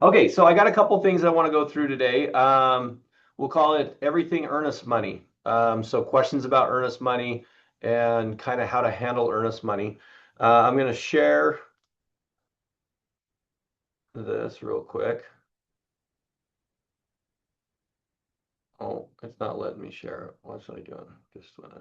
Okay, so I got a couple things I want to go through today. We'll call it everything earnest money. So questions about earnest money and kind of how to handle earnest money. I'm going to share this real quick. Oh, it's not letting me share it. What's I doing? Just went in.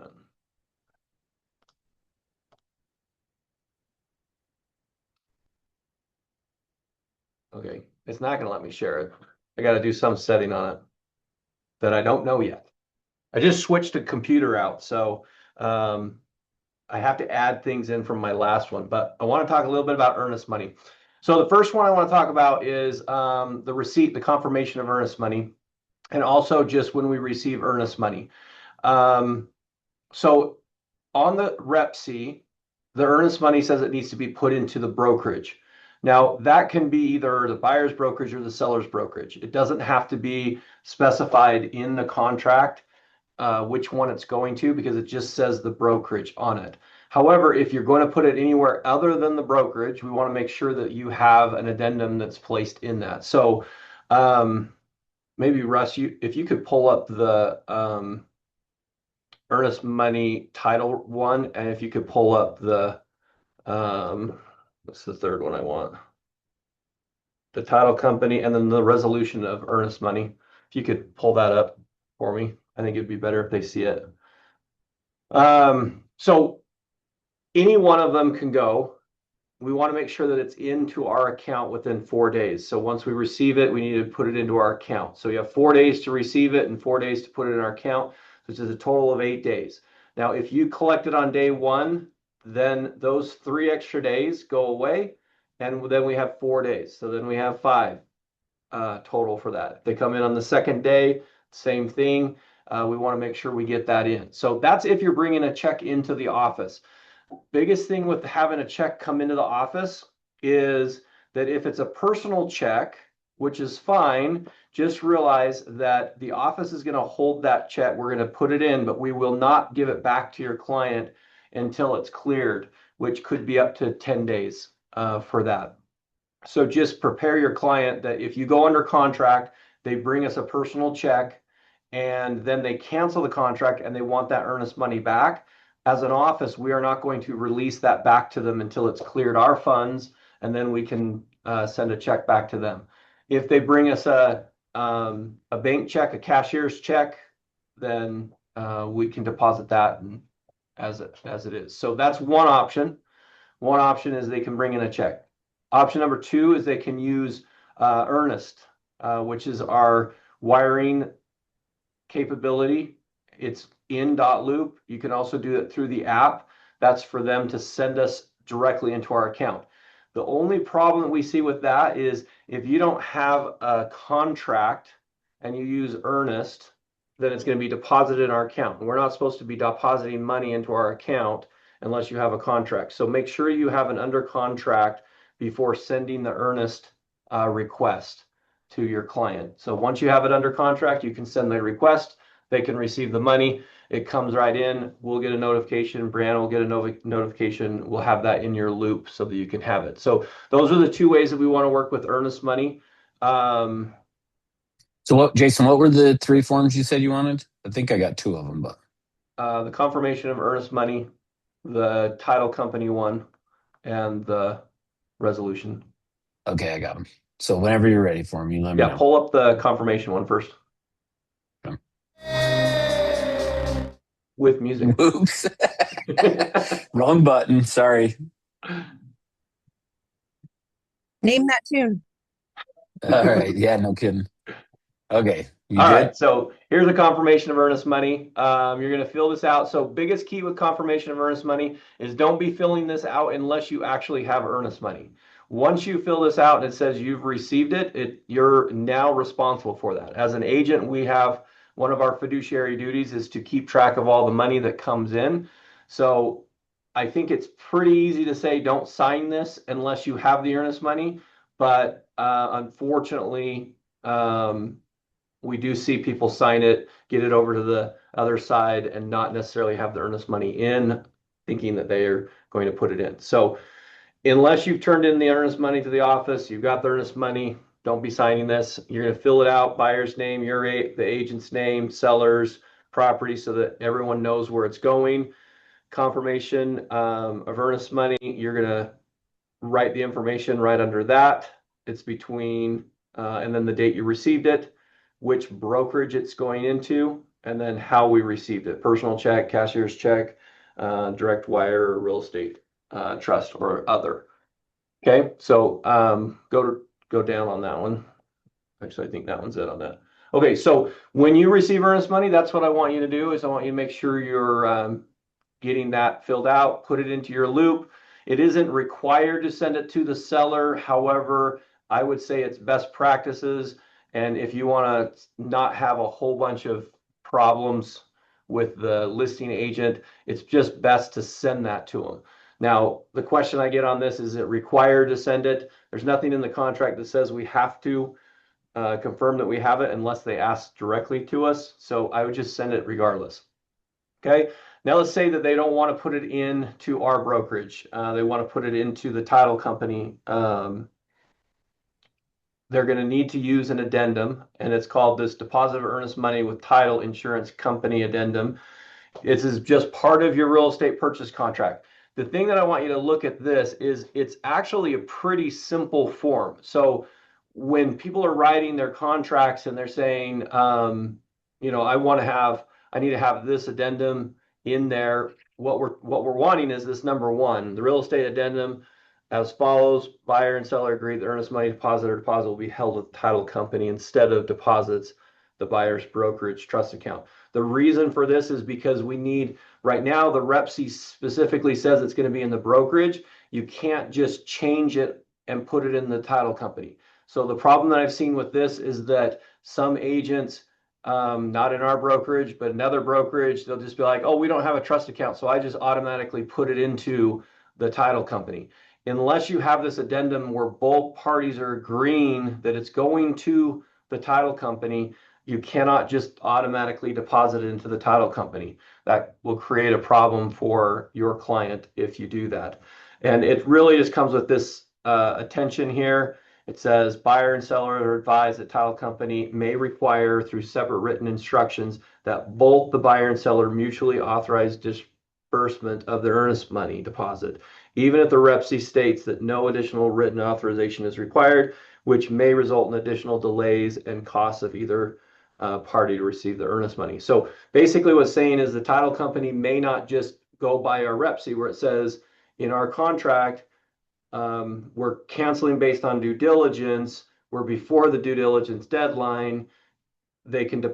Okay, it's not going to let me share it. I got to do some setting on it that I don't know yet. I just switched the computer out, so um, I have to add things in from my last one, but I want to talk a little bit about earnest money. So the first one I want to talk about is the receipt, the confirmation of earnest money, and also just when we receive earnest money. Um, so on the rep C, the earnest money says it needs to be put into the brokerage. Now, that can be either the buyer's brokerage or the seller's brokerage. It doesn't have to be specified in the contract which one it's going to because it just says the brokerage on it. However, if you're going to put it anywhere other than the brokerage, we want to make sure that you have an addendum that's placed in that. So um, maybe Russ, if you could pull up the earnest money title one, and if you could pull up the what's the third one I want? The title company and then the resolution of earnest money. If you could pull that up for me, I think it'd be better if they see it. So any one of them can go. We want to make sure that it's into our account within 4 days. So once we receive it, we need to put it into our account. So you have 4 days to receive it and 4 days to put it in our account, which is a total of 8 days. Now, if you collect it on day one, then those 3 extra days go away, and then we have 4 days. So then we have five total for that. If they come in on the second day, same thing. We want to make sure we get that in. So that's if you're bringing a check into the office. Biggest thing with having a check come into the office is that if it's a personal check, which is fine, just realize that the office is going to hold that check. We're going to put it in, but we will not give it back to your client until it's cleared, which could be up to 10 days for that. So just prepare your client that if you go under contract, they bring us a personal check and then they cancel the contract and they want that earnest money back. As an office, we are not going to release that back to them until it's cleared our funds, and then we can send a check back to them. If they bring us a bank check, a cashier's check, then we can deposit that as it is. So that's one option. One option is they can bring in a check. Option number two is they can use Earnest, which is our wiring capability. It's in .loop. You can also do it through the app. That's for them to send us directly into our account. The only problem we see with that is if you don't have a contract and you use Earnest, then it's going to be deposited in our account. We're not supposed to be depositing money into our account unless you have a contract. So make sure you have an under contract before sending the Earnest request to your client. So once you have it under contract, you can send the request. They can receive the money. It comes right in. We'll get a notification. Brianna will get a notification. We'll have that in your loop so that you can have it. So those are the two ways that we want to work with earnest money. So what, Jason, what were the three forms you said you wanted? I think I got two of them, but The confirmation of earnest money, the title company one, and the resolution. okay, I got them. So whenever you're ready for them, you let me Yeah, know. pull up the confirmation one first Okay. with music. Whoops. Wrong button. Sorry. Name that tune. All right. Yeah, no kidding. Okay. You All good? right, so here's a confirmation of earnest money. You're going to fill this out. So biggest key with confirmation of earnest money is don't be filling this out unless you actually have earnest money. Once you fill this out and it says you've received it, you're now responsible for that. As an agent, we have one of our fiduciary duties is to keep track of all the money that comes in. So I think it's pretty easy to say don't sign this unless you have the earnest money. But unfortunately, we do see people sign it, get it over to the other side, and not necessarily have the earnest money in, thinking that they are going to put it in. So unless you've turned in the earnest money to the office, you've got the earnest money, Don't be signing this. You're going to fill it out, buyer's name, the agent's name, seller's property, so that everyone knows where it's going. Confirmation of earnest money, you're going to write the information right under that. It's between, and then the date you received it, which brokerage it's going into, and then how we received it. Personal check, cashier's check, direct wire, or real estate trust, or other. Okay, so go down on that one. Actually, I think that one's it on that. Okay, so when you receive earnest money, that's what I want you to do, is I want you to make sure you're getting that filled out, put it into your loop. It isn't required to send it to the seller. However, I would say it's best practices. And if you want to not have a whole bunch of problems with the listing agent, it's just best to send that to them. Now, the question I get on this, is it required to send it? There's nothing in the contract that says we have to confirm that we have it unless they ask directly to us. So I would just send it regardless. Okay. Now let's say that they don't want to put it into our brokerage. They want to put it into the title company. They're going to need to use an addendum, and it's called this deposit of earnest money with title insurance company addendum. This is just part of your real estate purchase contract. The thing that I want you to look at this is it's actually a pretty simple form. So when people are writing their contracts and they're saying, you know, I need to have this addendum in there. What we're wanting is this number one, the real estate addendum as follows: buyer and seller agree the earnest money deposit or deposit will be held with the title company instead of deposits the buyer's brokerage trust account. The reason for this is because we need, right now, the REPC specifically says it's going to be in the brokerage. You can't just change it and put it in the title company. So the problem that I've seen with this is that some agents, not in our brokerage, but another brokerage, they'll just be like, oh, we don't have a trust account, so I just automatically put it into the title company. Unless you have this addendum where both parties are agreeing that it's going to the title company, you cannot just automatically deposit it into the title company. That will create a problem for your client if you do that. And it really just comes with this attention here. It says buyer and seller are advised that title company may require through separate written instructions that both the buyer and seller mutually authorize disbursement of the earnest money deposit, even if the REPC states that no additional written authorization is required, which may result in additional delays and costs of either party to receive the earnest money. So basically what's saying is the title company may not just go by our REPC where it says in our contract, we're canceling based on due diligence, where before the due diligence deadline, they can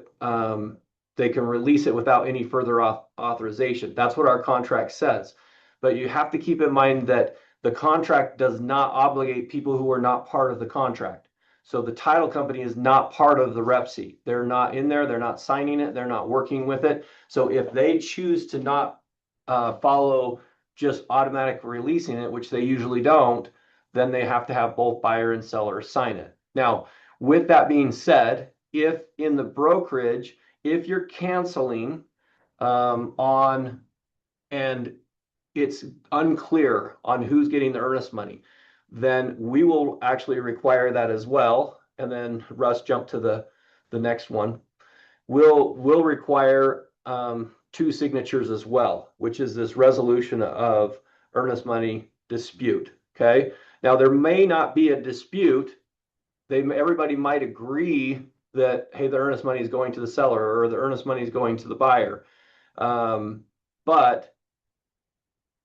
release it without any further authorization. That's what our contract says. But you have to keep in mind that the contract does not obligate people who are not part of the contract. So the title company is not part of the REPC. They're not in there. They're not signing it. They're not working with it. So if they choose to not follow just automatic releasing it, which they usually don't, then they have to have both buyer and seller sign it. Now, with that being said, if in the brokerage, if you're canceling on and it's unclear on who's getting the earnest money, then we will actually require that as well. And then Russ, jump to the next one. We'll require two signatures as well, which is this resolution of earnest money dispute. Okay. Now there may not be a dispute. Everybody might agree that, hey, the earnest money is going to the seller or the earnest money is going to the buyer. But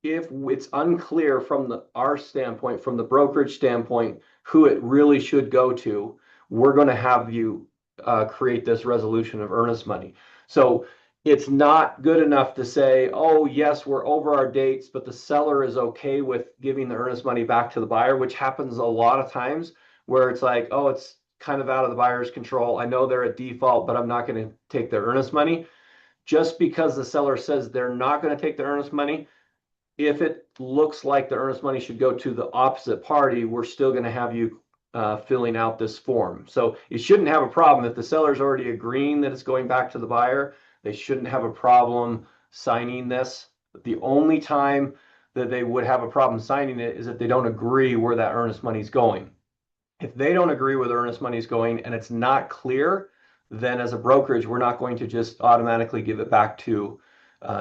if it's unclear from our standpoint, from the brokerage standpoint, who it really should go to, we're going to have you create this resolution of earnest money. So it's not good enough to say, oh, yes, we're over our dates, but the seller is okay with giving the earnest money back to the buyer, which happens a lot of times where it's like, oh, it's kind of out of the buyer's control. I know they're at default, but I'm not going to take their earnest money. Just because the seller says they're not going to take the earnest money, if it looks like the earnest money should go to the opposite party, we're still going to have you filling out this form. So you shouldn't have a problem if the seller's already agreeing that it's going back to the buyer. They shouldn't have a problem signing this. The only time that they would have a problem signing it is if they don't agree where that earnest money is going. If they don't agree with earnest money's going and it's not clear, then as a brokerage, we're not going to just automatically give it back to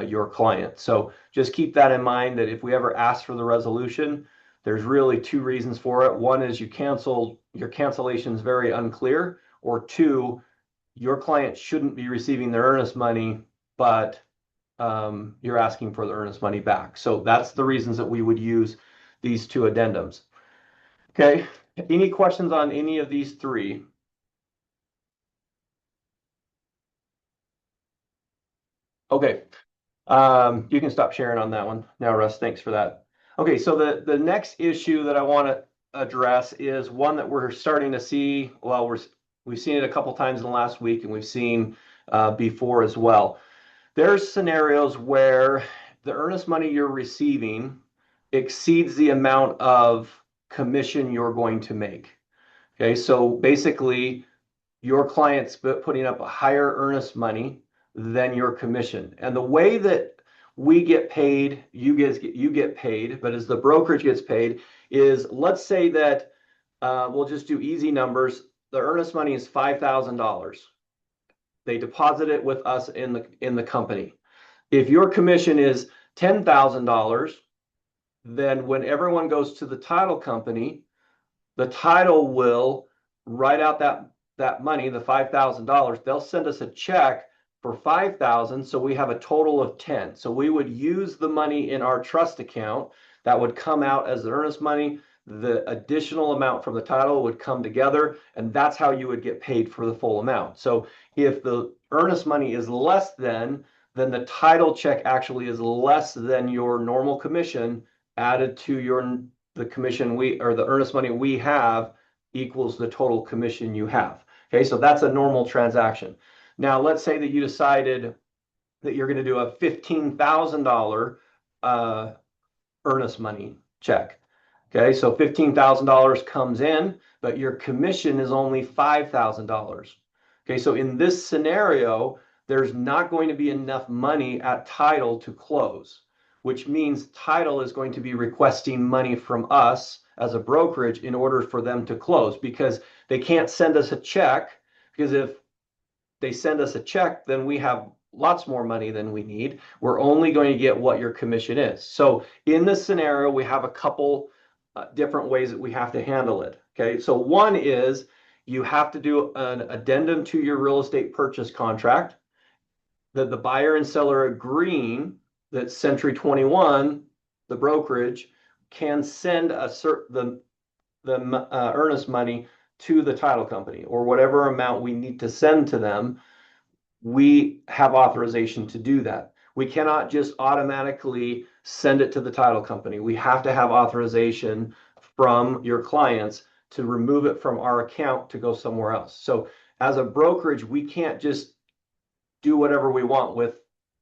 your client. So just keep that in mind, that if we ever ask for the resolution, there's really two reasons for it. One is your cancellation is very unclear, or two, your client shouldn't be receiving their earnest money, but you're asking for the earnest money back. So that's the reasons that we would use these two addendums. Okay, any questions on any of these three? Okay, you can stop sharing on that one now, Russ. Thanks for that. Okay, so the next issue that I want to address is one that we're starting to see. Well, we've seen it a couple times in the last week, and we've seen before as well. There's scenarios where the earnest money you're receiving exceeds the amount of commission you're going to make. Okay, so basically, your client's putting up a higher earnest money than your commission. And the way that we get paid, you get paid, but as the brokerage gets paid, is let's say that we'll just do easy numbers. The earnest money is $5,000. They deposit it with us in the company. If your commission is $10,000, then when everyone goes to the title company, the title will write out that money, the $5,000. They'll send us a check for $5,000, so we have a total of 10. So we would use the money in our trust account that would come out as the earnest money. The additional amount from the title would come together, and that's how you would get paid for the full amount. So if the earnest money is less than, then the title check actually is less than your normal commission added to the commission or the earnest money we have equals the total commission you have. Okay, so that's a normal transaction. Now, let's say that you decided that you're going to do a $15,000 earnest money check. Okay, so $15,000 comes in, but your commission is only $5,000. Okay, so in this scenario, there's not going to be enough money at title to close, which means title is going to be requesting money from us as a brokerage in order for them to close, because they can't send us a check, because if they send us a check, then we have lots more money than we need. We're only going to get what your commission is. So in this scenario, we have a couple different ways that we have to handle it. Okay, so one is you have to do an addendum to your real estate purchase contract that the buyer and seller agreeing that Century 21, the brokerage, can send the earnest money to the title company, or whatever amount we need to send to them. We have authorization to do that. We cannot just automatically send it to the title company. We have to have authorization from your clients to remove it from our account to go somewhere else. So as a brokerage, we can't just do whatever we want with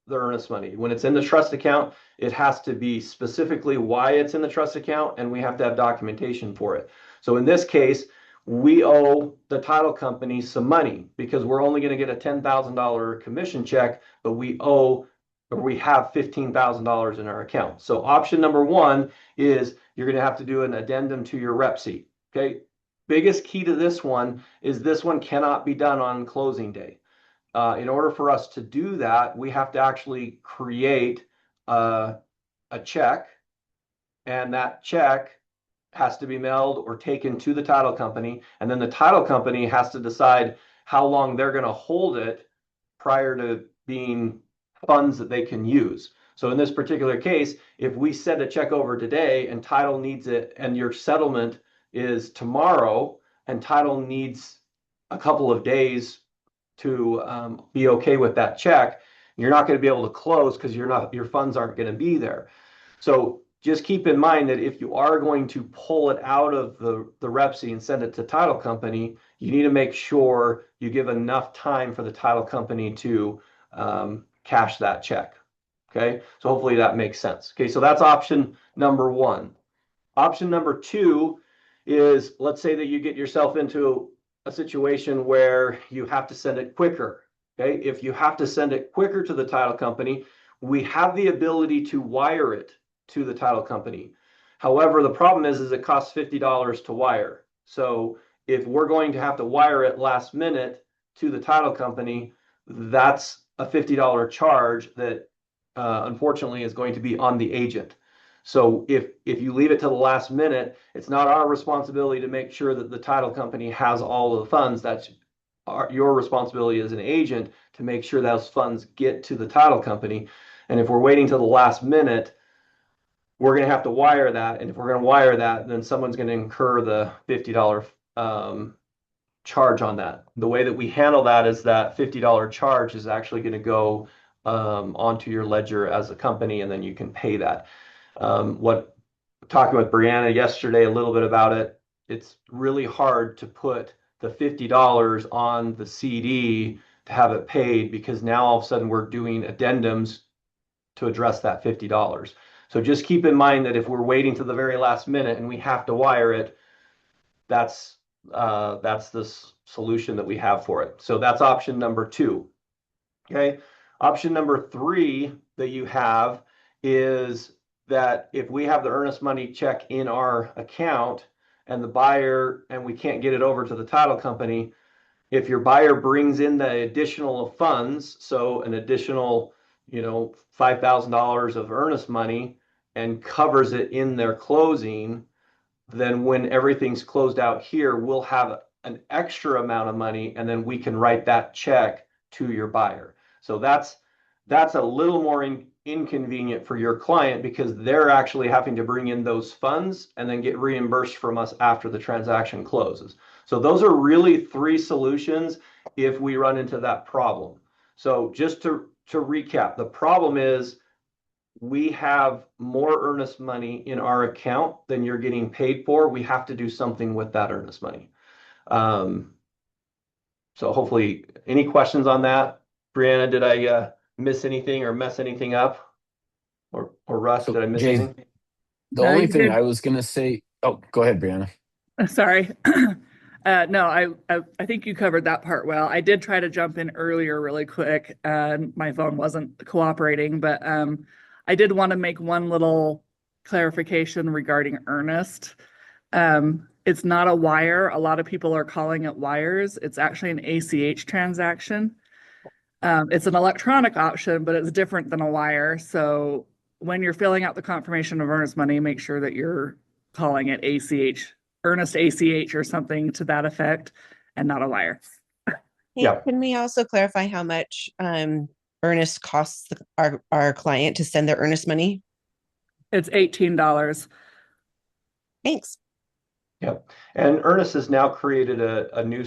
the earnest money. When it's in the trust account, it has to be specifically why it's in the trust account, and we have to have documentation for it. So in this case, we owe the title company some money because we're only going to get a $10,000 commission check, but we have $15,000 in our account. So option number one is you're going to have to do an addendum to your rep sheet. Okay. Biggest key to this one is this one cannot be done on closing day. In order for us to do that, we have to actually create a check, and that check has to be mailed or taken to the title company, and then the title company has to decide how long they're going to hold it prior to being funds that they can use. So in this particular case, if we send a check over today and title needs it, and your settlement is tomorrow, and title needs a couple of days to be okay with that check, you're not going to be able to close because your funds aren't going to be there. So just keep in mind that if you are going to pull it out of the REPC and send it to title company, you need to make sure you give enough time for the title company to cash that check. Okay, so hopefully that makes sense. Okay, so that's option number one. Option number two is, let's say that you get yourself into a situation where you have to send it quicker. Okay, if you have to send it quicker to the title company, we have the ability to wire it to the title company. However, the problem is it costs $50 to wire. So if we're going to have to wire it last minute to the title company, that's a $50 charge that unfortunately is going to be on the agent. So if you leave it to the last minute, it's not our responsibility to make sure that the title company has all of the funds. That's your responsibility as an agent to make sure those funds get to the title company. And if we're waiting till the last minute, we're going to have to wire that. And if we're going to wire that, then someone's going to incur the $50 charge on that. The way that we handle that is that $50 charge is actually going to go onto your ledger as a company, and then you can pay that. Talking with Brianna yesterday a little bit about it, it's really hard to put the $50 on the CD to have it paid, because now all of a sudden we're doing addendums to address that $50. So just keep in mind that if we're waiting to the very last minute and we have to wire it, that's the solution that we have for it. So that's option number 2. Okay. Option number 3 that you have is that if we have the earnest money check in our account and the buyer, and we can't get it over to the title company, if your buyer brings in the additional funds, so an additional, $5,000 of earnest money, and covers it in their closing, then when everything's closed out here, we'll have an extra amount of money, and then we can write that check to your buyer. So that's a little more inconvenient for your client, because they're actually having to bring in those funds and then get reimbursed from us after the transaction closes. So those are really 3 solutions if we run into that problem. So just to recap, the problem is we have more earnest money in our account than you're getting paid for. We have to do something with that earnest money. So hopefully, any questions on that? Brianna, did I miss anything or mess anything up? Or Russ, So, did I miss Jay, anything? the No, only you thing did. I was going to say, oh, go ahead, Brianna. Sorry. No, I think you covered that part well. I did try to jump in earlier really quick, and my phone wasn't cooperating, but I did want to make one little clarification regarding Earnest. It's not a wire. A lot of people are calling it wires. It's actually an ACH transaction. It's an electronic option, but it's different than a wire. So when you're filling out the confirmation of earnest money, make sure that you're calling it ACH, Earnest ACH or something to that effect, and not a wire. Hey, Yeah. can we also clarify how much Earnest costs our client to send their earnest money? It's $18. Thanks. Yep. And Earnest has now created a new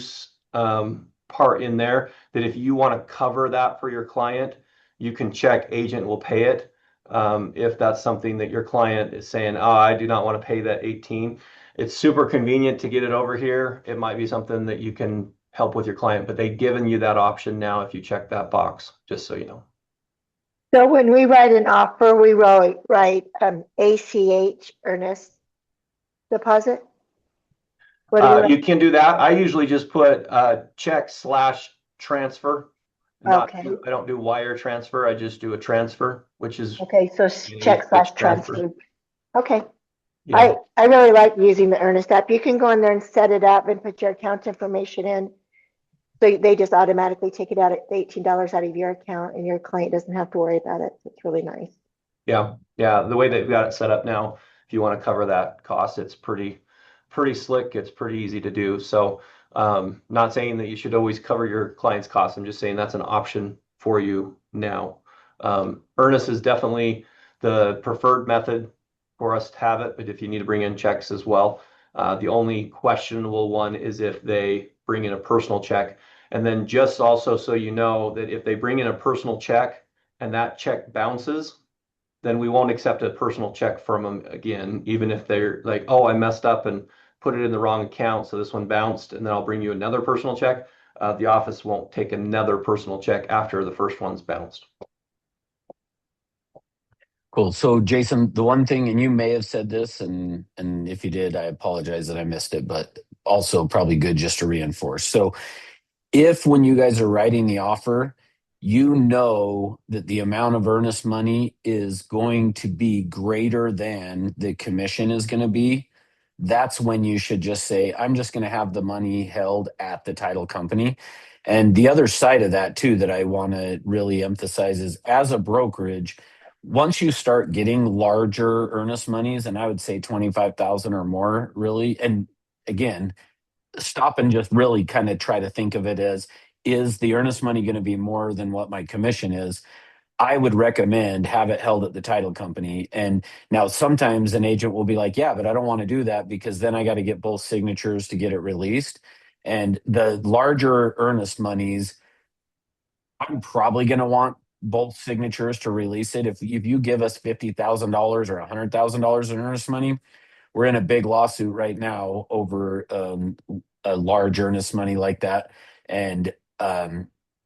part in there that if you want to cover that for your client, you can check agent will pay it. If that's something that your client is saying, oh, I do not want to pay that 18. It's super convenient to get it over here. It might be something that you can help with your client, but they've given you that option now if you check that box, just so you know. So when we write an offer, we write ACH earnest deposit. What do we write? You can do that. I usually just put check/transfer. Okay. I don't do wire transfer. I just do a transfer, which is Okay, so check/transfer. transfer. Okay. Yeah. I really like using the Earnest app. You can go in there and set it up and put your account information in. So they just automatically take it out at $18 out of your account, and your client doesn't have to worry about it. It's really nice. Yeah. The way they've got it set up now, if you want to cover that cost, it's pretty slick. It's pretty easy to do. So, not saying that you should always cover your client's costs. I'm just saying that's an option for you now. Earnest is definitely the preferred method for us to have it, but if you need to bring in checks as well, the only questionable one is if they bring in a personal check. And then just also so you know that if they bring in a personal check and that check bounces, then we won't accept a personal check from them again, even if they're like, oh, I messed up and put it in the wrong account, so this one bounced, and then I'll bring you another personal check. The office won't take another personal check after the first one's bounced. Cool. So, Jason, the one thing, and you may have said this, and if you did, I apologize that I missed it, but also probably good just to reinforce. So, if when you guys are writing the offer, you know that the amount of earnest money is going to be greater than the commission is going to be, that's when you should just say, I'm just going to have the money held at the title company. And the other side of that, too, that I want to really emphasize is as a brokerage, once you start getting larger earnest monies, and I would say 25,000 or more, really, and again, stop and just really kind of try to think of it as, is the earnest money going to be more than what my commission is? I would recommend have it held at the title company. And now sometimes an agent will be like, yeah, but I don't want to do that because then I got to get both signatures to get it released. And the larger earnest monies, I'm probably going to want both signatures to release it. If you give us $50,000 or $100,000 in earnest money, we're in a big lawsuit right now over a large earnest money like that. And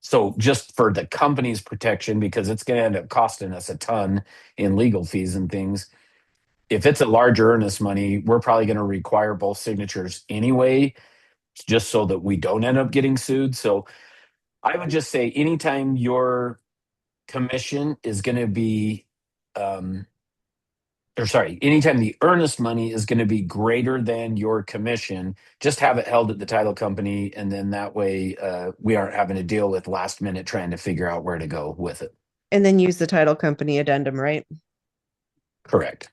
so just for the company's protection, because it's going to end up costing us a ton in legal fees and things. If it's a larger earnest money, we're probably going to require both signatures anyway, just so that we don't end up getting sued. So I would just say anytime your commission is going to be, or sorry, anytime the earnest money is going to be greater than your commission, just have it held at the title company. And then that way we aren't having to deal with last minute trying to figure out where to go with it. And then use the title company addendum, right? Correct.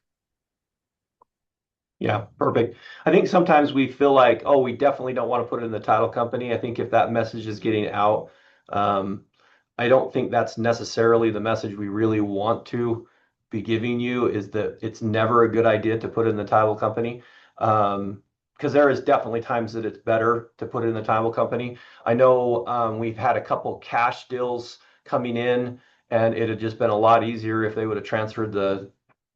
Yeah, perfect. I think sometimes we feel like, oh, we definitely don't want to put it in the title company. I think if that message is getting out, I don't think that's necessarily the message we really want to be giving you, is that it's never a good idea to put it in the title company. Because there is definitely times that it's better to put it in the title company. I know we've had a couple cash deals coming in, and it had just been a lot easier if they would have transferred the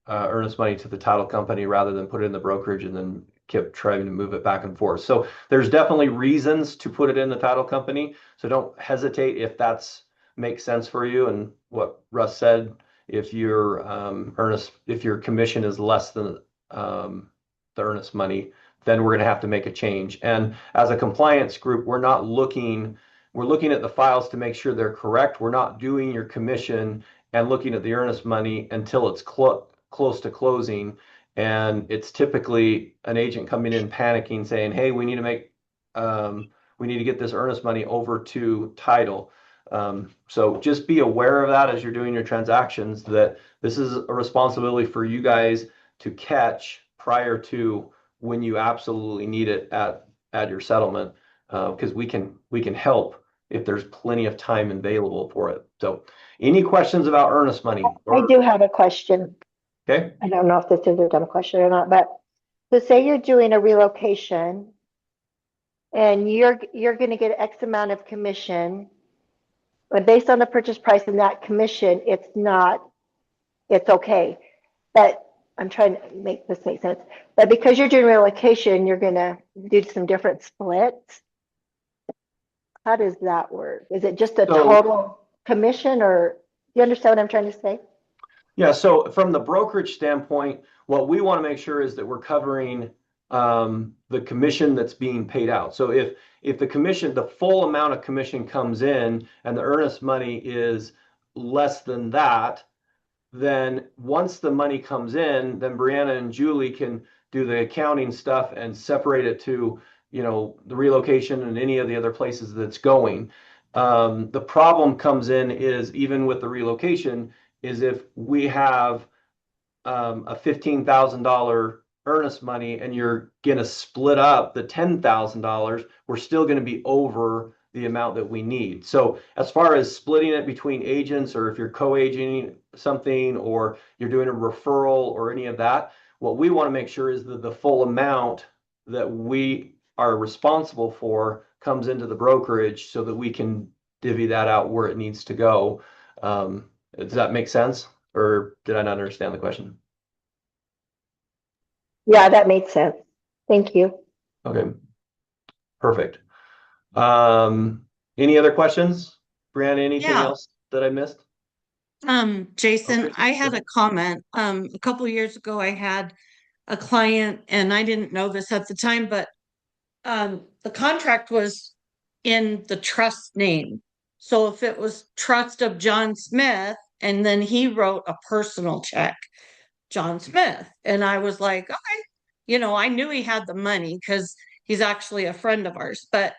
earnest money to the title company rather than put it in the brokerage and then kept trying to move it back and forth. So there's definitely reasons to put it in the title company. So don't hesitate if that's makes sense for you. And what Russ said, if your if your commission is less than the earnest money, then we're going to have to make a change. And as a compliance group, we're looking at the files to make sure they're correct. We're not doing your commission and looking at the earnest money until it's close to closing. And it's typically an agent coming in panicking saying, hey, we need to get this earnest money over to title. So just be aware of that as you're doing your transactions, that this is a responsibility for you guys to catch prior to when you absolutely need it at your settlement, because we can help if there's plenty of time available for it. So any questions about earnest money? I do have a question. Okay. I don't know if this is a dumb question or not, but so say you're doing a relocation and you're going to get X amount of commission, but based on the purchase price and that commission, it's okay. But I'm trying to make this make sense. But because you're doing relocation, you're going to do some different splits. How does that work? Is it just a total commission, or you understand what I'm trying to say? Yeah, so from the brokerage standpoint, what we want to make sure is that we're covering the commission that's being paid out. So if the full amount of commission comes in and the earnest money is less than that, then once the money comes in, then Brianna and Julie can do the accounting stuff and separate it to, the relocation and any of the other places that's going. The problem comes in is, even with the relocation, is if we have a $15,000 earnest money and you're going to split up the $10,000, we're still going to be over the amount that we need. So as far as splitting it between agents, or if you're co-agenting something or you're doing a referral or any of that, what we want to make sure is that the full amount that we are responsible for comes into the brokerage so that we can divvy that out where it needs to go. Does that make sense? Or did I not understand the question? Yeah, that made sense. Thank you. Okay, perfect. Any other questions? Brianna, anything else that I missed? Jason, Okay, I had sure. a comment. A couple years ago, I had a client, and I didn't know this at the time, but the contract was in the trust name. So if it was trust of John Smith, and then he wrote a personal check, John Smith, and I was like, okay, I knew he had the money because he's actually a friend of ours, but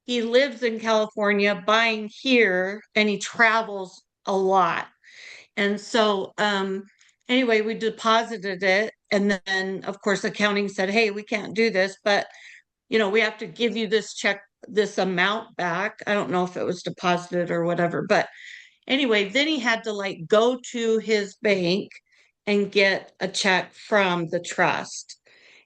he lives in California buying here and he travels a lot. And so, anyway, we deposited it. And then, of course, accounting said, hey, we can't do this, but, we have to give you this check, this amount back. I don't know if it was deposited or whatever. But anyway, then he had to like go to his bank and get a check from the trust.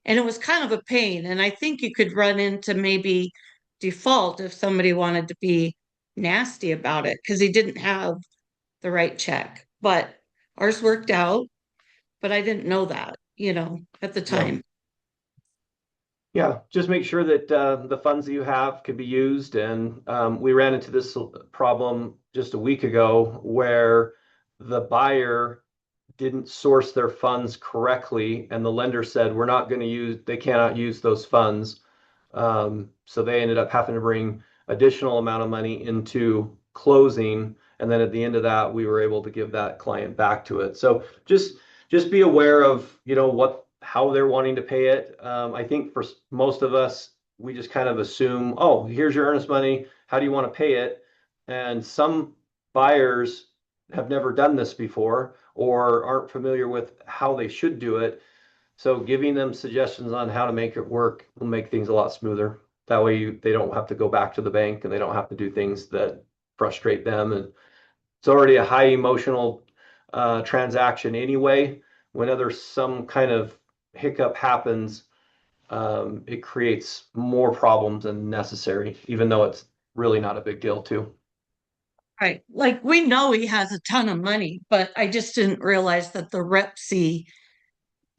And it was kind of a pain. And I think you could run into maybe default if somebody wanted to be nasty about it because he didn't have the right check. But ours worked out, but I didn't know that, at the time. Yeah, just make sure that the funds that you have can be used. And we ran into this problem just a week ago where the buyer didn't source their funds correctly, and the lender said, they cannot use those funds. So they ended up having to bring additional amount of money into closing. And then at the end of that, we were able to give that client back to it. So just be aware of, how they're wanting to pay it. I think for most of us, we just kind of assume, oh, here's your earnest money. How do you want to pay it? And some buyers have never done this before or aren't familiar with how they should do it. So giving them suggestions on how to make it work will make things a lot smoother. That way they don't have to go back to the bank and they don't have to do things that frustrate them. And it's already a high emotional transaction anyway. Whenever some kind of hiccup happens, it creates more problems than necessary, even though it's really not a big deal too. Right. Like we know he has a ton of money, but I just didn't realize that the Rep C,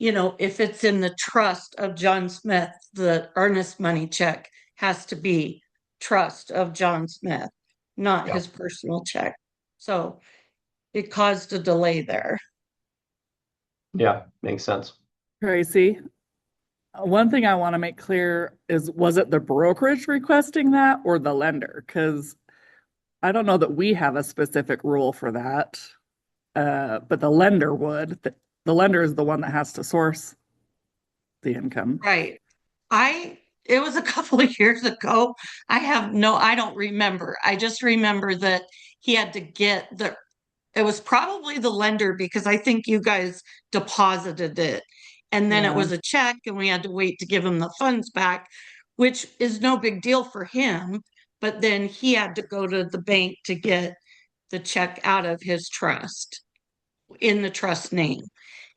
if it's in the trust of John Smith, the earnest money check has to be trust of John Smith, not his personal check. So it caused a delay there. Yeah, makes sense. Tracy, one thing I want to make clear is, was it the brokerage requesting that or the lender? Because I don't know that we have a specific rule for that, but the lender would. The lender is the one that has to source the income. Right. It was a couple of years ago. I don't remember. I just remember that he had to it was probably the lender because I think you guys deposited it. And then it was a check and we had to wait to give him the funds back, which is no big deal for him. But then he had to go to the bank to get the check out of his trust in the trust name.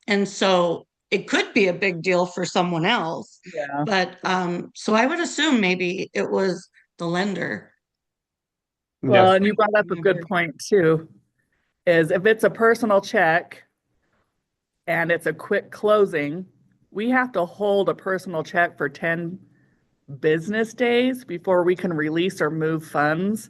And so it could be a big deal for someone else. Yeah. But so I would assume maybe it was the lender. Well, and you brought up a good point too, is if it's a personal check and it's a quick closing, we have to hold a personal check for 10 business days before we can release or move funds.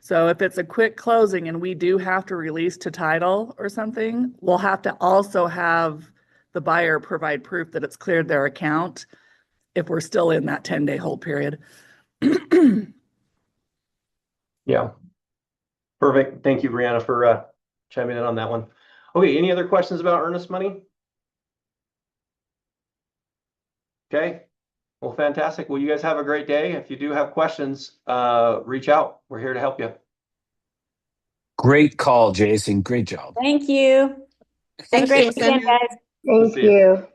So if it's a quick closing and we do have to release to title or something, we'll have to also have the buyer provide proof that it's cleared their account if we're still in that 10-day hold period. Yeah. Perfect. Thank you, Brianna, for chiming in on that one. Okay, any other questions about earnest money? Okay. Well, fantastic. Well, you guys have a great day. If you do have questions, reach out. We're here to help you. Great call, Jason. Great job. Thank you. And Thanks, great Jason. weekend, guys. Thank you.